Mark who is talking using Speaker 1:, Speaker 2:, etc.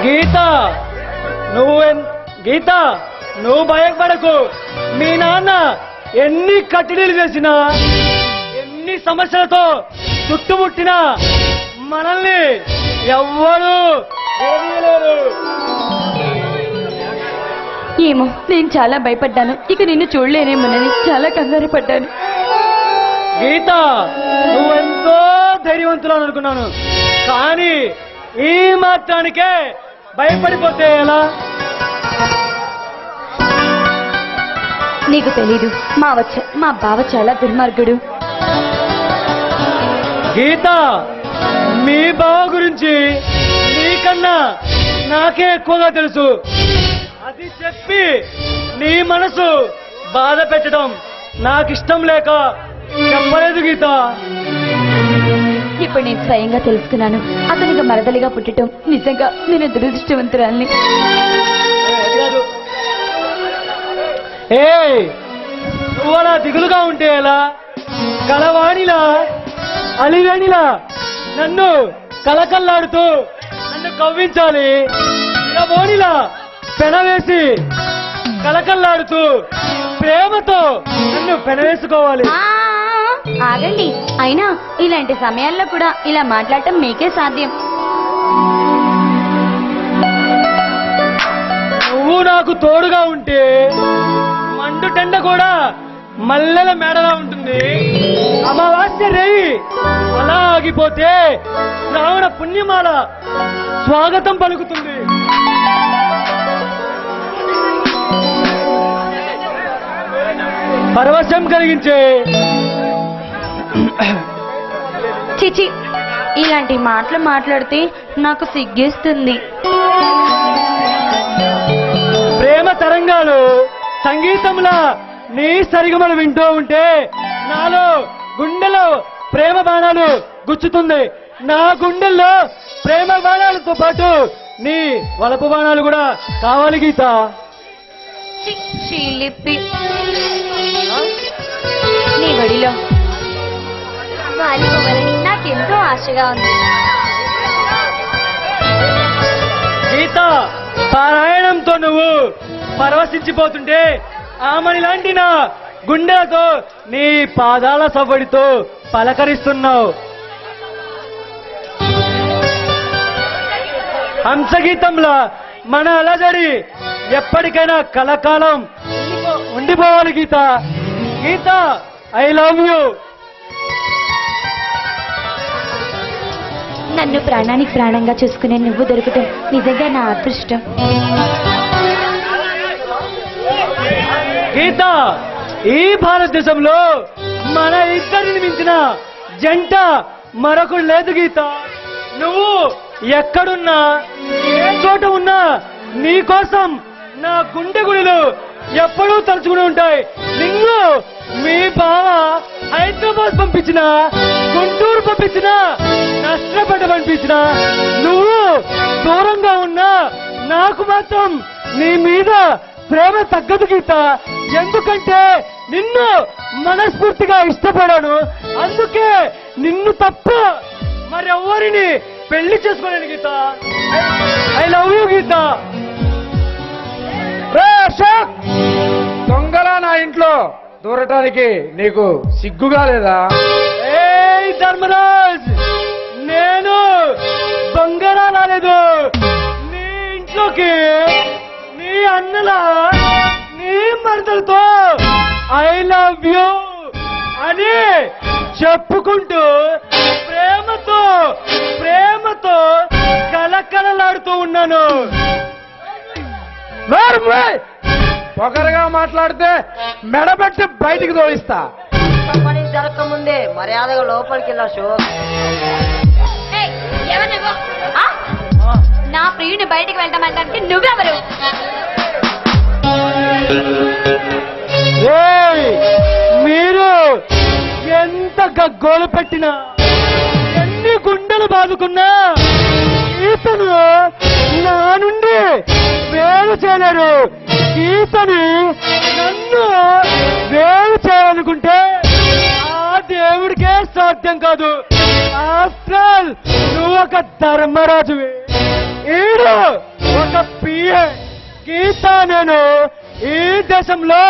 Speaker 1: గీత గీత నువ్వు భయపడకు. మీ నాన్న ఎన్ని కట్టడీలు చేసినా ఎన్ని సమస్యలతో చుట్టుముట్టినా మనల్ని ఎవ్వరూ ఏమీయలేరు.
Speaker 2: ఏమో నేను చాలా భయపడ్డాను. ఇక నిన్ను చూడలేనేమోనని చాలా కంగారు పడ్డాను.
Speaker 1: గీత నువ్వెంతో ధైర్యవంతులను అనుకున్నాను, కానీ ఈ మాత్రానికే భయపడిపోతే ఎలా?
Speaker 2: నీకు తెలీదు, మా బావ చాలా దుర్మార్గుడు.
Speaker 1: గీత మీ బావ గురించి నీకన్నా నాకే ఎక్కువగా తెలుసు. అది చెప్పి నీ మనసు బాధ పెట్టడం నాకిష్టం లేక చెప్పలేదు గీత.
Speaker 2: ఇప్పుడు నేను స్వయంగా తెలుసుకున్నాను. అతనికి మరదలిగా పుట్టడం నిజంగా నేను దురదృష్టవంతురాల్ని.
Speaker 1: నువ్వు అలా దిగులుగా ఉంటే ఎలా? కలవాణిలా అలివేణిలా నన్ను కలకల్లాడుతూ నన్ను కవ్వించాలి. ఇలబోనిలా పెనవేసి కలకల్లాడుతూ ప్రేమతో నన్ను పెనవేసుకోవాలి.
Speaker 2: ఆగండి, అయినా ఇలాంటి సమయాల్లో కూడా ఇలా మాట్లాడటం మీకే సాధ్యం.
Speaker 1: నువ్వు నాకు తోడుగా ఉంటే మండుటెండ కూడా మల్లెల మేడలా ఉంటుంది. అమావాస్య రేయి అలా ఆగిపోతే శ్రావణ పుణ్యమాల స్వాగతం పలుకుతుంది. పరవశం కలిగించే
Speaker 2: చిచి, ఇలాంటి మాటలు మాట్లాడితే నాకు సిగ్గేస్తుంది.
Speaker 1: ప్రేమ తరంగాలు సంగీతంలా నీ సరిగమలు వింటూ ఉంటే నాలో గుండెలో ప్రేమ బాణాలు గుచ్చుతుంది. నా గుండెల్లో ప్రేమ బాణాలతో పాటు నీ వలపు బాణాలు కూడా కావాలి గీత.
Speaker 2: నీ వడిలో నాకెంతో ఆశగా ఉంది.
Speaker 1: గీత పారాయణంతో నువ్వు పరవశించిపోతుంటే ఆమెని లాంటి నా గుండెలతో నీ పాదాల సవ్వడితో పలకరిస్తున్నావు. హంసగీతంలా మన అలజడి ఎప్పటికైనా కలకాలం ఉండిపోవాలి గీత. గీత ఐ లవ్ యూ.
Speaker 2: నన్ను ప్రాణానికి ప్రాణంగా చూసుకునే నువ్వు దొరకటం నిజంగా నా అదృష్టం.
Speaker 1: గీత ఈ భారతదేశంలో మన ఇద్దరిని మించిన జంట మరొకడు లేదు గీత. నువ్వు ఎక్కడున్నా ఏ చోట ఉన్నా నీ కోసం నా గుండె గుడిలు ఎప్పుడూ తలుచుకుని ఉంటాయి. నిన్ను మీ బావ హైదరాబాద్ పంపించిన, గుంటూరు పంపించిన, నష్టపడ్డ పంపించిన, నువ్వు దూరంగా ఉన్నా నాకు మాత్రం నీ మీద ప్రేమ తగ్గదు గీత. ఎందుకంటే నిన్ను మనస్ఫూర్తిగా ఇష్టపడాను. అందుకే నిన్ను తప్ప మరెవరిని పెళ్లి చేసుకోలేను గీత. ఐ లవ్ యూ గీత.
Speaker 3: దొంగలా నా ఇంట్లో దూరటానికి నీకు సిగ్గుగా లేదా?
Speaker 1: ఏ ధర్మరాజ్, నేను దొంగలా రాలేదు. నీ ఇంట్లోకి నీ అన్నలా నీ మరదలతో ఐ లవ్ యూ అని చెప్పుకుంటూ ప్రేమతో ప్రేమతో కలకలలాడుతూ ఉన్నాను.
Speaker 3: పొగరగా మాట్లాడితే మెడబెట్టి బయటికి తోయిస్తా.
Speaker 4: పని జరగకముందే మర్యాదగా లోపలికి వెళ్ళా. షో
Speaker 2: నా ప్రియుని బయటికి వెళ్తామంటే నువ్వెవరు?
Speaker 1: మీరు ఎంత గగ్గోలు పెట్టినా ఎన్ని గుండెలు బాదుకున్నా ఈతను నా నుండి వేరు చేయలేరు. ఈతని నన్ను వేరు చేయాలనుకుంటే ఆ దేవుడికే సాధ్యం కాదు. ఆఫ్టర్ ఆల్ నువ్వు ఒక ధర్మరాజువి. ఈడు గీత నేను ఈ దేశంలో